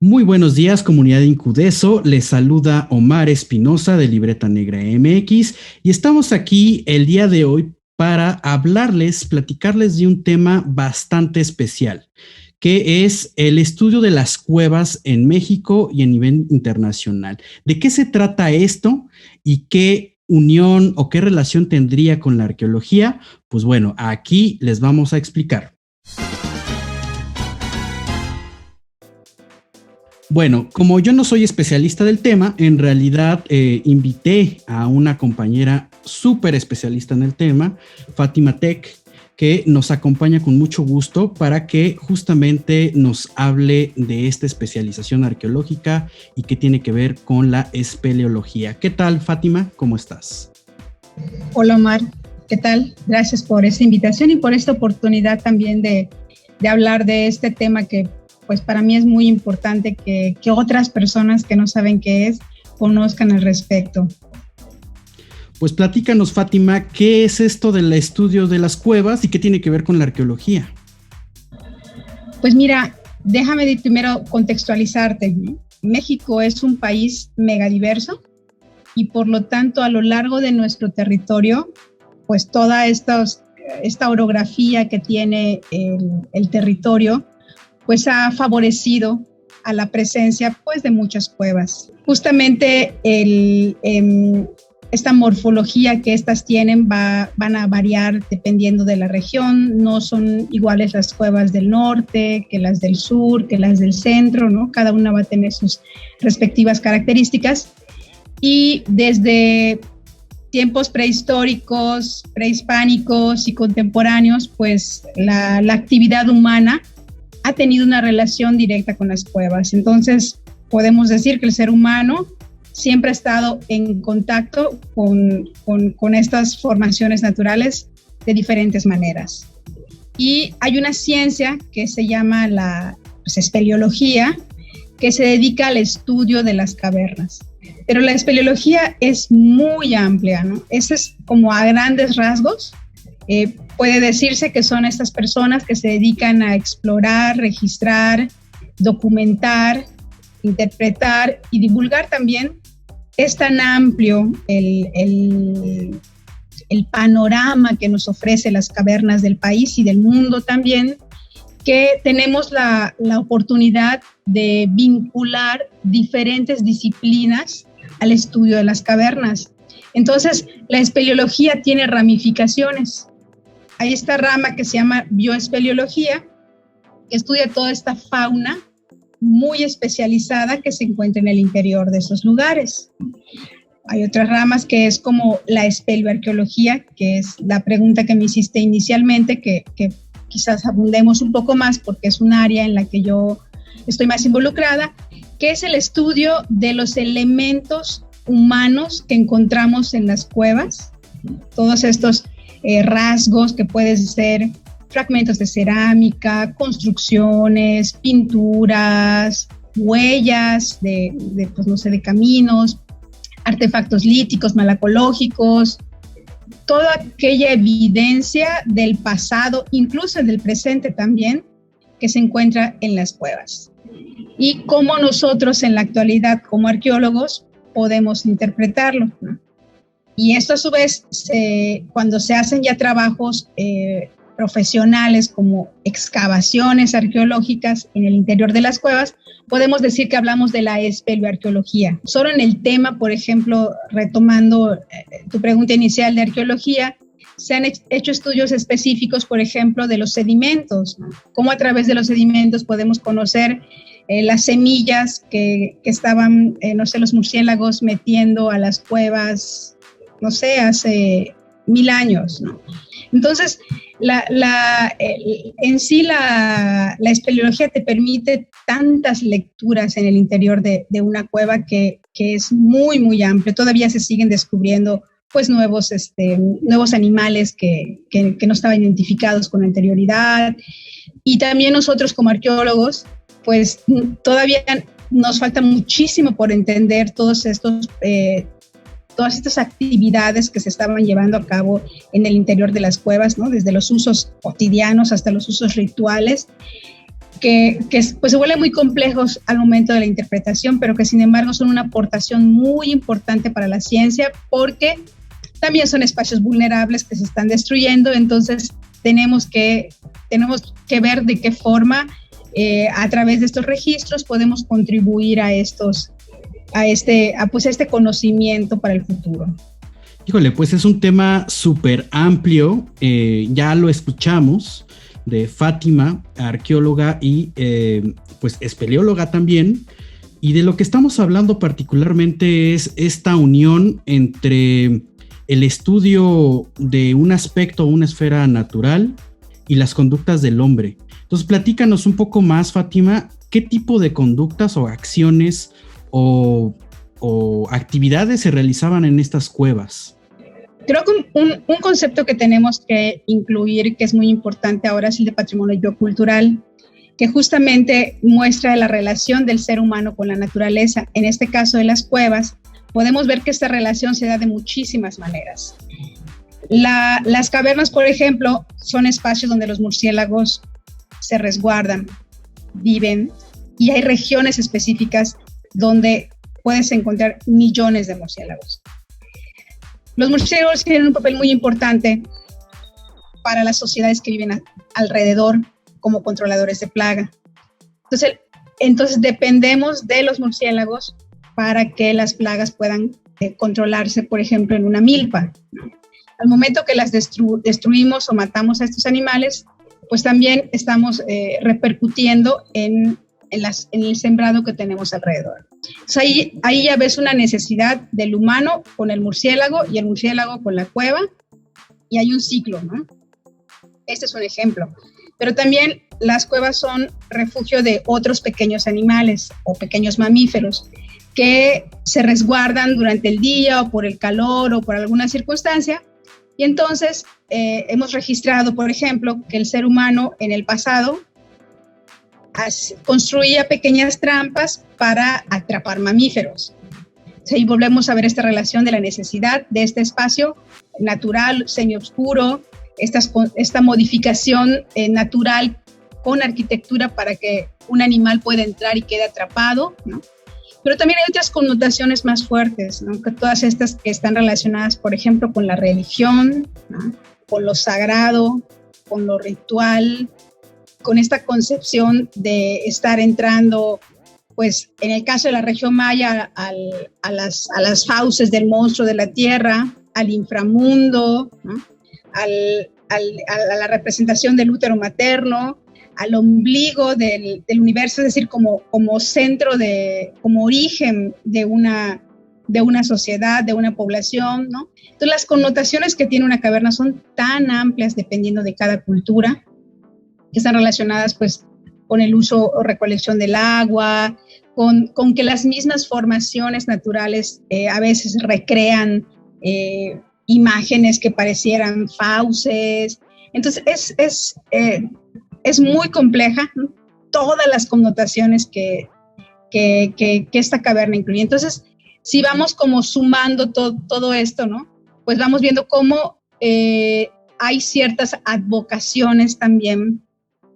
Muy buenos días, comunidad de Incudeso. Les saluda Omar Espinosa de Libreta Negra MX y estamos aquí el día de hoy para platicarles de un tema bastante especial, que es el estudio de las cuevas en México y a nivel internacional. ¿De qué se trata esto y qué unión o qué relación tendría con la arqueología? Pues bueno, aquí les vamos a explicar. Bueno, como yo no soy especialista del tema, en realidad invité a una compañera súper especialista en el tema, Fátima Tech, que nos acompaña con mucho gusto para que justamente nos hable de esta especialización arqueológica y qué tiene que ver con la espeleología. ¿Qué tal, Fátima? ¿Cómo estás? Hola, Omar. ¿Qué tal? Gracias por esta invitación y por esta oportunidad también de hablar de este tema que pues para mí es muy importante que otras personas que no saben qué es, conozcan al respecto. Pues platícanos, Fátima, ¿qué es esto del estudio de las cuevas y qué tiene que ver con la arqueología? Pues mira, déjame primero contextualizarte. México es un país megadiverso y por lo tanto a lo largo de nuestro territorio, pues toda esta orografía que tiene el territorio, pues ha favorecido a la presencia pues de muchas cuevas. Justamente esta morfología que estas tienen van a variar dependiendo de la región, no son iguales las cuevas del norte que las del sur, que las del centro, ¿no? Cada una va a tener sus respectivas características y desde tiempos prehistóricos, prehispánicos y contemporáneos, pues la actividad humana ha tenido una relación directa con las cuevas. Entonces, podemos decir que el ser humano siempre ha estado en contacto con estas formaciones naturales de diferentes maneras. Y hay una ciencia que se llama la espeleología, que se dedica al estudio de las cavernas. Pero la espeleología es muy amplia, ¿no? Ese es como a grandes rasgos. Puede decirse que son estas personas que se dedican a explorar, registrar, documentar, interpretar y divulgar también. Es tan amplio el panorama que nos ofrece las cavernas del país y del mundo también, que tenemos la oportunidad de vincular diferentes disciplinas al estudio de las cavernas. Entonces, la espeleología tiene ramificaciones. Hay esta rama que se llama bioespeleología, que estudia toda esta fauna muy especializada que se encuentra en el interior de esos lugares. Hay otras ramas que es como la espeleoarqueología, que es la pregunta que me hiciste inicialmente, que quizás abundemos un poco más porque es un área en la que yo estoy más involucrada, que es el estudio de los elementos humanos que encontramos en las cuevas, todos estos rasgos que pueden ser fragmentos de cerámica, construcciones, pinturas, huellas pues no sé, de caminos, artefactos líticos, malacológicos, toda aquella evidencia del pasado, incluso del presente también, que se encuentra en las cuevas. Y cómo nosotros en la actualidad, como arqueólogos, podemos interpretarlo, ¿no? Y esto a su vez, cuando se hacen ya trabajos profesionales como excavaciones arqueológicas en el interior de las cuevas, podemos decir que hablamos de la espeleoarqueología. Solo en el tema, por ejemplo, retomando tu pregunta inicial de arqueología, se han hecho estudios específicos, por ejemplo, de los sedimentos, ¿no? Cómo a través de los sedimentos podemos conocer las semillas que entaban, no sé, los murciélagos metiendo a las cuevas, no sé, hace 1000 años, ¿no? Entonces, en sí la espeleología te permite tantas lecturas en el interior de una cueva que es muy, muy amplio. Todavía se siguen descubriendo pues nuevos animales que no estaban identificados con anterioridad. Y también nosotros como arqueólogos, pues todavía nos falta muchísimo por entender todas estas actividades que se estaban llevando a cabo en el interior de las cuevas, ¿no? Desde los usos cotidianos hasta los usos rituales. pues se vuelven muy complejos al momento de la interpretación, pero que sin embargo son una aportación muy importante para la ciencia, porque también son espacios vulnerables que se están destruyendo. Entonces tenemos que ver de qué forma a través de estos registros podemos contribuir a este conocimiento para el futuro. Híjole, pues es un tema súper amplio, ya lo escuchamos de Fátima, arqueóloga y pues espeleóloga también, y de lo que estamos hablando particularmente es esta unión entre el estudio de un aspecto, una esfera natural y las conductas del hombre. Entonces, platícanos un poco más, Fátima, ¿qué tipo de conductas o acciones o actividades se realizaban en estas cuevas? Creo que un concepto que tenemos que incluir, que es muy importante ahora, es el de patrimonio biocultural, que justamente muestra la relación del ser humano con la naturaleza. En este caso de las cuevas, podemos ver que esta relación se da de muchísimas maneras. Las cavernas, por ejemplo, son espacios donde los murciélagos se resguardan, viven, y hay regiones específicas donde puedes encontrar millones de murciélagos. Los murciélagos tienen un papel muy importante para las sociedades que viven alrededor como controladores de plaga. Entonces dependemos de los murciélagos para que las plagas puedan controlarse, por ejemplo, en una milpa. Al momento que las destruimos o matamos a estos animales, pues también estamos repercutiendo en el sembrado que tenemos alrededor. Entonces ahí ya ves una necesidad del humano con el murciélago y el murciélago con la cueva, y hay un ciclo, ¿no? Este es un ejemplo. Pero también las cuevas son refugio de otros pequeños animales o pequeños mamíferos que se resguardan durante el día o por el calor o por alguna circunstancia. Y entonces hemos registrado, por ejemplo, que el ser humano en el pasado construía pequeñas trampas para atrapar mamíferos. Y volvemos a ver esta relación de la necesidad de este espacio natural, semioscuro, esta modificación natural con arquitectura para que un animal pueda entrar y quede atrapado, ¿no? Pero también hay otras connotaciones más fuertes, ¿no? Que todas estas que están relacionadas, por ejemplo, con la religión, ¿no? Con lo sagrado, con lo ritual, con esta concepción de estar entrando, pues en el caso de la región maya, a las fauces del monstruo de la tierra, al inframundo, ¿no? A la representación del útero materno, al ombligo del universo, es decir, como centro, como origen de una sociedad, de una población, ¿no? Entonces las connotaciones que tiene una caverna son tan amplias dependiendo de cada cultura, que están relacionadas pues con el uso o recolección del agua, con que las mismas formaciones naturales a veces recrean imágenes que parecieran fauces. Entonces es muy compleja, ¿no? Todas las connotaciones que esta caverna incluye. Entonces, si vamos como sumando todo esto, ¿no? Pues vamos viendo cómo hay ciertas advocaciones también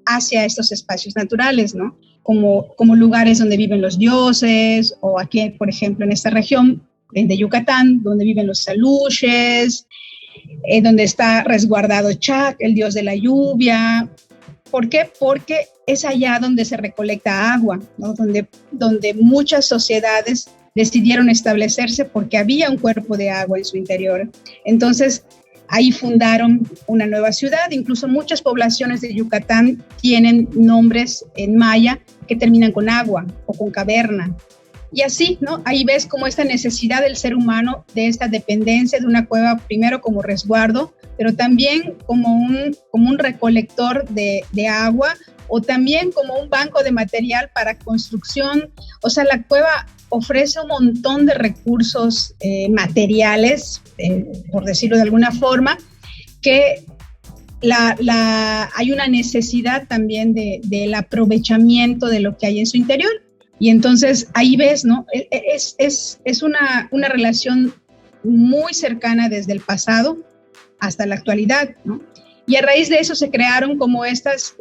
hacia estos espacios naturales, ¿no? Como lugares donde viven los dioses, o aquí, por ejemplo, en esta región de Yucatán, donde viven los aluches, donde está resguardado Chac, el dios de la lluvia. ¿Por qué? Porque es allá donde se recolecta agua, ¿no? Donde muchas sociedades decidieron establecerse porque había un cuerpo de agua en su interior. Entonces, ahí fundaron una nueva ciudad. Incluso muchas poblaciones de Yucatán tienen nombres en maya que terminan con agua o con caverna. Y así, ¿no? Ahí ves como esta necesidad del ser humano de esta dependencia de una cueva, primero como resguardo, pero también como un recolector de agua, o también como un banco de material para construcción. O sea, la cueva ofrece un montón de recursos materiales, por decirlo de alguna forma, que hay una necesidad también del aprovechamiento de lo que hay en su interior. Y entonces ahí ves, ¿no? Es una relación muy cercana desde el pasado hasta la actualidad, ¿no? Y a raíz de eso se crearon como estas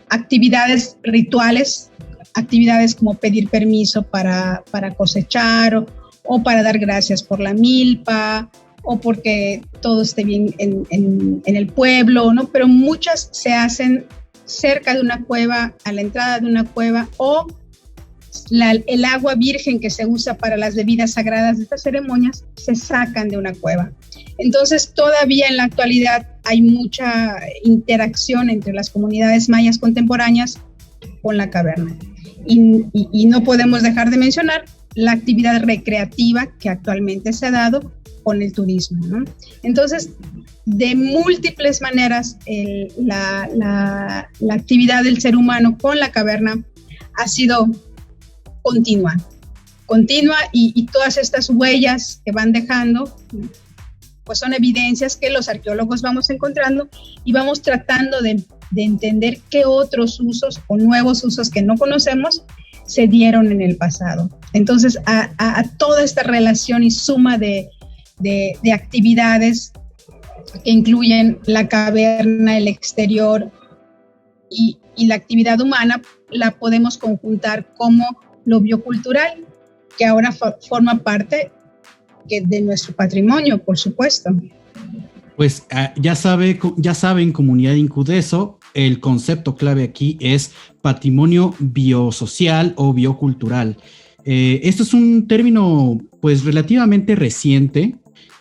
actividades rituales, actividades como pedir permiso para cosechar o para dar gracias por la milpa o porque todo esté bien en el pueblo, ¿no? Pero muchas se hacen cerca de una cueva, a la entrada de una cueva, o el agua virgen que se usa para las bebidas sagradas de estas ceremonias se sacan de una cueva. Entonces, todavía en la actualidad hay mucha interacción entre las comunidades mayas contemporáneas con la caverna. Y no podemos dejar de mencionar la actividad recreativa que actualmente se ha dado con el turismo, ¿no? Entonces, de múltiples maneras, la actividad del ser humano con la caverna ha sido continua y todas estas huellas que van dejando, pues son evidencias que los arqueólogos vamos encontrando y vamos tratando de entender qué otros usos o nuevos usos que no conocemos se dieron en el pasado. Entonces, a toda esta relación y suma de actividades que incluyen la caverna, el exterior y la actividad humana, la podemos conjuntar como lo biocultural, que ahora forma parte de nuestro patrimonio, por supuesto. Pues ya saben, comunidad Incudeso, el concepto clave aquí es patrimonio biosocial o biocultural. Esto es un término pues relativamente reciente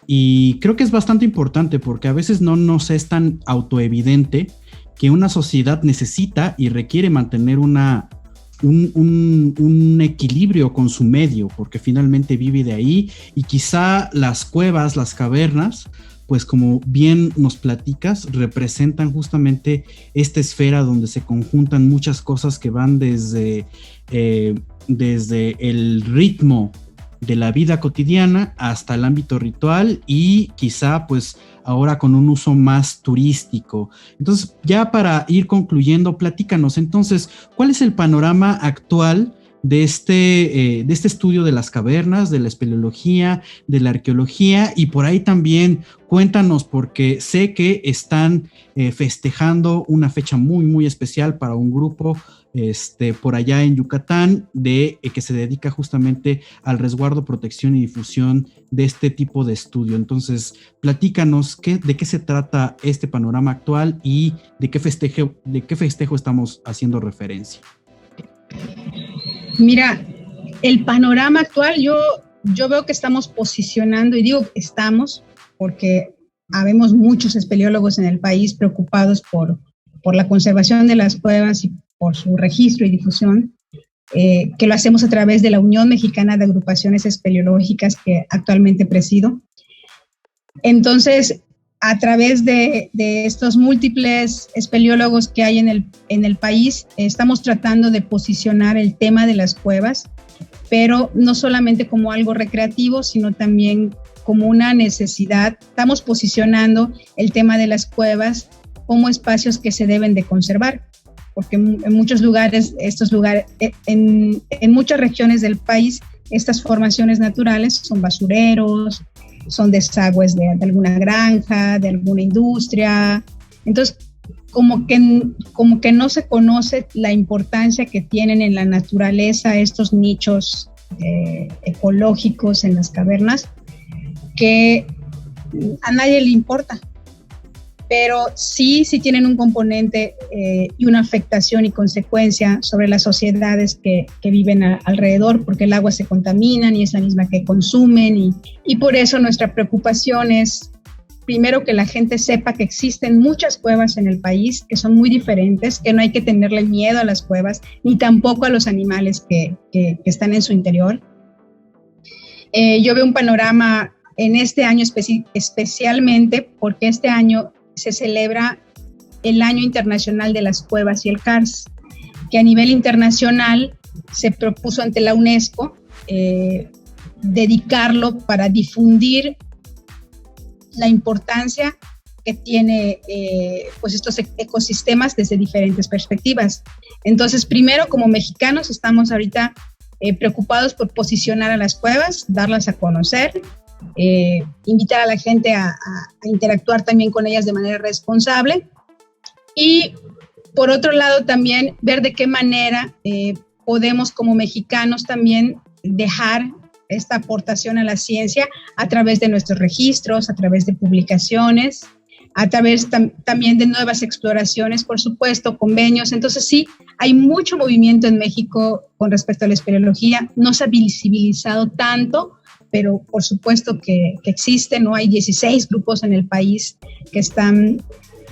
y creo que es bastante importante porque a veces no nos es tan autoevidente que una sociedad necesita y requiere mantener un equilibrio con su medio, porque finalmente vive de ahí, y quizá las cuevas, las cavernas, pues como bien nos platicas, representan justamente esta esfera donde se conjuntan muchas cosas que van desde el ritmo de la vida cotidiana hasta el ámbito ritual y quizá pues ahora con un uso más turístico. Entonces, ya para ir concluyendo, platícanos entonces, ¿cuál es el panorama actual de este estudio de las cavernas, de la espeleología, de la arqueología? Y por ahí también cuéntanos, porque sé que están festejando una fecha muy, muy especial para un grupo por allá en Yucatán que se dedica justamente al resguardo, protección y difusión de este tipo de estudio. Entonces, platícanos de qué se trata este panorama actual y de qué festejo estamos haciendo referencia. Mira, el panorama actual, yo veo que estamos posicionando, y digo estamos porque habemos muchos espeleólogos en el país preocupados por la conservación de las cuevas y por su registro y difusión, que lo hacemos a través de la Unión Mexicana de Agrupaciones Espeleológicas que actualmente presido. Entonces, a través de estos múltiples espeleólogos que hay en el país, estamos tratando de posicionar el tema de las cuevas, pero no solamente como algo recreativo, sino también como una necesidad. Estamos posicionando el tema de las cuevas como espacios que se deben de conservar, porque en muchos lugares, en muchas regiones del país, estas formaciones naturales son basureros, son desagües de alguna granja, de alguna industria. Entonces, como que no se conoce la importancia que tienen en la naturaleza estos nichos ecológicos en las cavernas, que a nadie le importa, pero sí tienen un componente y una afectación y consecuencia sobre las sociedades que viven alrededor, porque el agua se contamina y es la misma que consumen, y por eso nuestra preocupación es, primero, que la gente sepa que existen muchas cuevas en el país, que son muy diferentes, que no hay que tenerle miedo a las cuevas, ni tampoco a los animales que están en su interior. Yo veo un panorama en este año especialmente porque este año se celebra el Año Internacional de las Cuevas y el CARS, que a nivel internacional se propuso ante la UNESCO dedicarlo para difundir la importancia que tiene pues estos ecosistemas desde diferentes perspectivas. Entonces, primero, como mexicanos, estamos ahorita preocupados por posicionar a las cuevas, darlas a conocer, invitar a la gente a interactuar también con ellas de manera responsable, y Por otro lado, también ver de qué manera podemos como mexicanos también dejar esta aportación a la ciencia a través de nuestros registros, a través de publicaciones, a través también de nuevas exploraciones, por supuesto, convenios. Entonces sí, hay mucho movimiento en México con respecto a la espeleología. No se ha visibilizado tanto, pero por supuesto que existe, ¿no? Hay 16 grupos en el país que están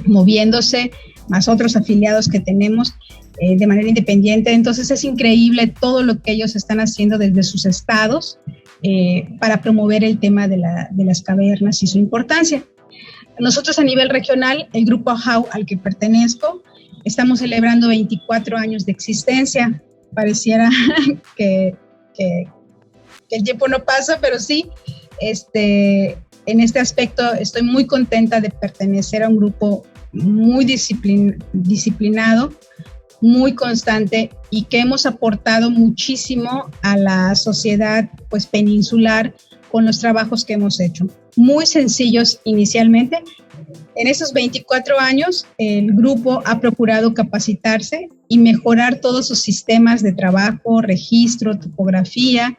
moviéndose, más otros afiliados que tenemos de manera independiente. Entonces es increíble todo lo que ellos están haciendo desde sus estados para promover el tema de las cavernas y su importancia. Nosotros a nivel regional, el grupo AHAU al que pertenezco, estamos celebrando 24 años de existencia. Pareciera que el tiempo no pasa, pero sí, en este aspecto estoy muy contenta de pertenecer a un grupo muy disciplinado, muy constante y que hemos aportado muchísimo a la sociedad pues, peninsular con los trabajos que hemos hecho. Muy sencillos inicialmente. En esos 24 años, el grupo ha procurado capacitarse y mejorar todos sus sistemas de trabajo, registro, topografía,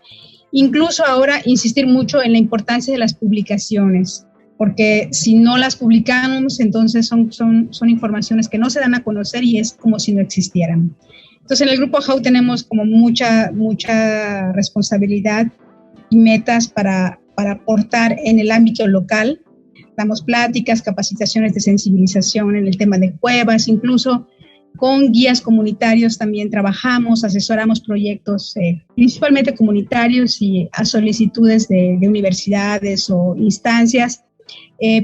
incluso ahora insistir mucho en la importancia de las publicaciones, porque si no las publicamos, entonces son informaciones que no se dan a conocer y es como si no existieran. Entonces, en el Grupo AHAU tenemos como mucha responsabilidad y metas para aportar en el ámbito local. Damos pláticas, capacitaciones de sensibilización en el tema de cuevas, incluso con guías comunitarios también trabajamos, asesoramos proyectos principalmente comunitarios y a solicitudes de universidades o instancias.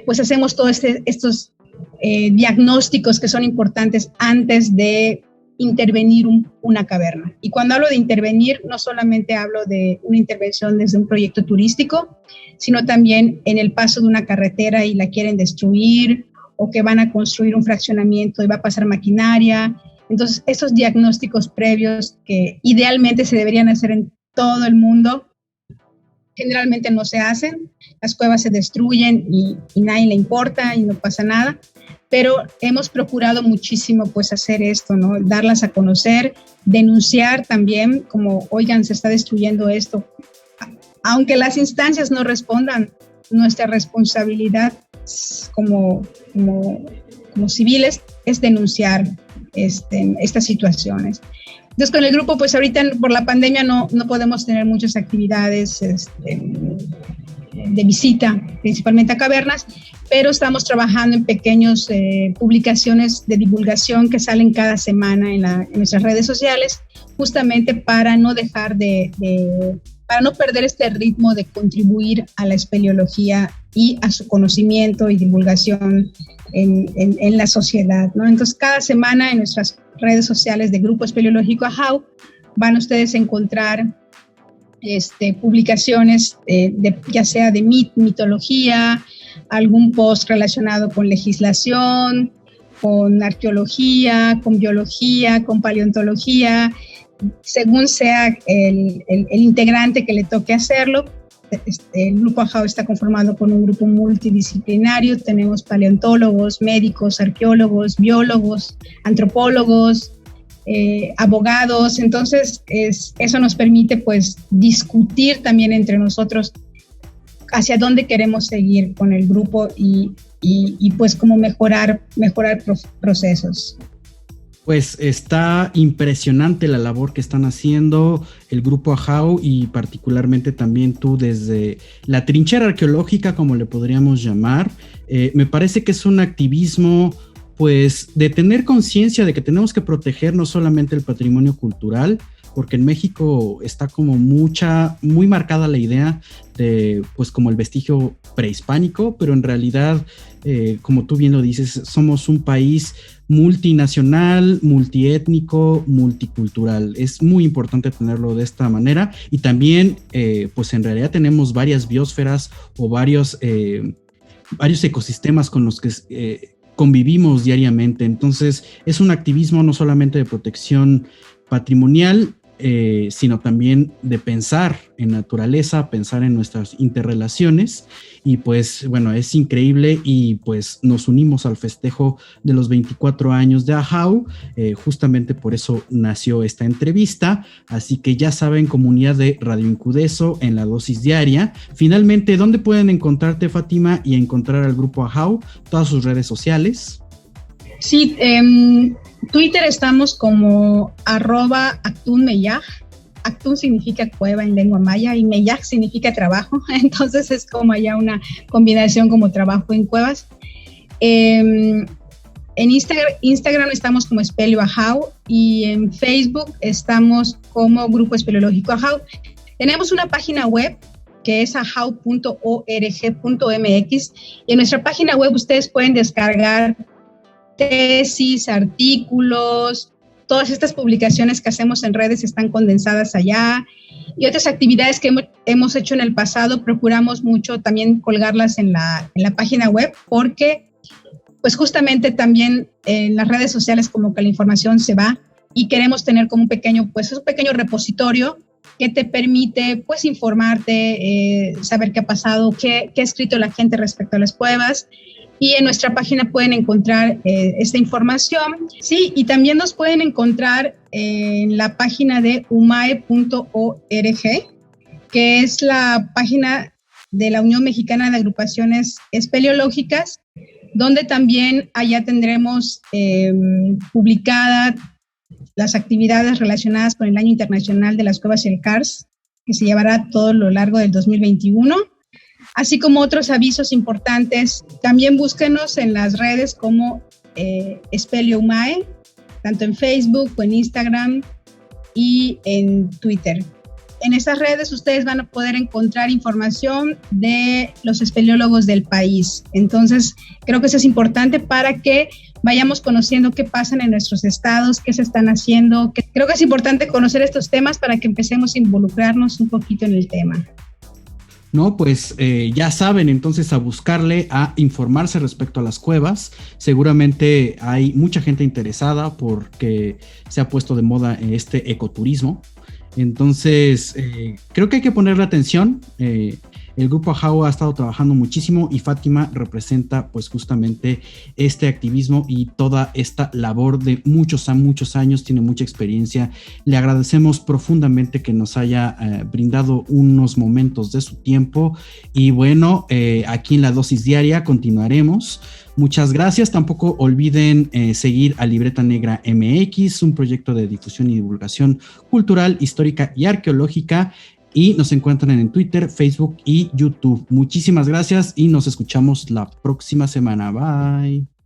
Pues hacemos todos estos diagnósticos que son importantes antes de intervenir una caverna. Y cuando hablo de intervenir, no solamente hablo de una intervención desde un proyecto turístico, sino también en el paso de una carretera y la quieren destruir, o que van a construir un fraccionamiento y va a pasar maquinaria. Entonces, esos diagnósticos previos que idealmente se deberían hacer en todo el mundo, generalmente no se hacen, las cuevas se destruyen y nadie le importa y no pasa nada, pero hemos procurado muchísimo pues hacer esto, ¿no? Darlas a conocer, denunciar también, como, oigan, se está destruyendo esto. Aunque las instancias no respondan, nuestra responsabilidad como civiles es denunciar estas situaciones. Entonces, con el grupo, pues ahorita por la pandemia no podemos tener muchas actividades de visita, principalmente a cavernas, pero estamos trabajando en pequeñas publicaciones de divulgación que salen cada semana en nuestras redes sociales, justamente para no dejar para no perder este ritmo de contribuir a la espeleología y a su conocimiento y divulgación en la sociedad, ¿no? Entonces, cada semana en nuestras redes sociales de Grupo Espeleológico AHAU van ustedes a encontrar publicaciones ya sea de mitología, algún post relacionado con legislación, con arqueología, con biología, con paleontología, según sea el integrante que le toque hacerlo. El Grupo AHAU está conformado por un grupo multidisciplinario. Tenemos paleontólogos, médicos, arqueólogos, biólogos, antropólogos, abogados. Entonces, eso nos permite pues discutir también entre nosotros hacia dónde queremos seguir con el grupo y pues cómo mejorar procesos. Pues está impresionante la labor que están haciendo el Grupo AHAU y particularmente también tú desde la trinchera arqueológica, como le podríamos llamar. Me parece que es un activismo pues de tener conciencia de que tenemos que proteger no solamente el patrimonio cultural, porque en México está como muy marcada la idea de pues como el vestigio prehispánico, pero en realidad, como tú bien lo dices, somos un país multinacional, multiétnico, multicultural. Es muy importante tenerlo de esta manera y también pues en realidad tenemos varias biosferas o varios ecosistemas con los que convivimos diariamente. Entonces es un activismo no solamente de protección patrimonial, sino también de pensar en naturaleza, pensar en nuestras interrelaciones. Y pues bueno, es increíble y pues nos unimos al festejo de los 24 años de AHAU, justamente por eso nació esta entrevista. Así que ya saben, comunidad de Radio Incudeso en la dosis diaria. Finalmente, ¿dónde pueden encontrarte, Fátima, y encontrar al grupo AHAU? Todas sus redes sociales. Sí, Twitter estamos como @ActunMeyaj. Actun significa cueva en lengua maya y Meyaj significa trabajo, entonces es como ya una combinación como trabajo en cuevas. En Instagram estamos como Espelio AHAU y en Facebook estamos como Grupo Espeleológico AHAU. Tenemos una página web que es ahau.org.mx y en nuestra página web ustedes pueden descargar tesis, artículos, todas estas publicaciones que hacemos en redes están condensadas allá y otras actividades que hemos hecho en el pasado, procuramos mucho también colgarlas en la página web porque pues justamente también en las redes sociales como que la información se va y queremos tener como un pequeño repositorio que te permite pues informarte, saber qué ha pasado, qué ha escrito la gente respecto a las cuevas. Y en nuestra página pueden encontrar esta información. Sí, y también nos pueden encontrar en la página de umae.org, que es la página de la Unión Mexicana de Agrupaciones Espeleológicas, donde también allá tendremos publicadas las actividades relacionadas con el Año Internacional de las Cuevas y el CARS, que se llevará todo lo largo del 2021. Así como otros avisos importantes. También búsquenos en las redes como Espelio Umae, tanto en Facebook o en Instagram y en Twitter. En esas redes ustedes van a poder encontrar información de los espeleólogos del país. Entonces, creo que eso es importante para que vayamos conociendo qué pasa en nuestros estados, qué se están haciendo. Creo que es importante conocer estos temas para que empecemos a involucrarnos un poquito en el tema. No, pues ya saben, entonces a buscarle, a informarse respecto a las cuevas. Seguramente hay mucha gente interesada porque se ha puesto de moda este ecoturismo. Entonces, creo que hay que ponerle atención. El grupo AHAU ha estado trabajando muchísimo y Fátima representa pues justamente este activismo y toda esta labor de muchos años, tiene mucha experiencia. Le agradecemos profundamente que nos haya brindado unos momentos de su tiempo y bueno, aquí en la dosis diaria continuaremos. Muchas gracias. Tampoco olviden seguir a Libreta Negra MX, un proyecto de difusión y divulgación cultural, histórica y arqueológica. Y nos encuentran en Twitter, Facebook y YouTube. Muchísimas gracias y nos escuchamos la próxima semana. Bye.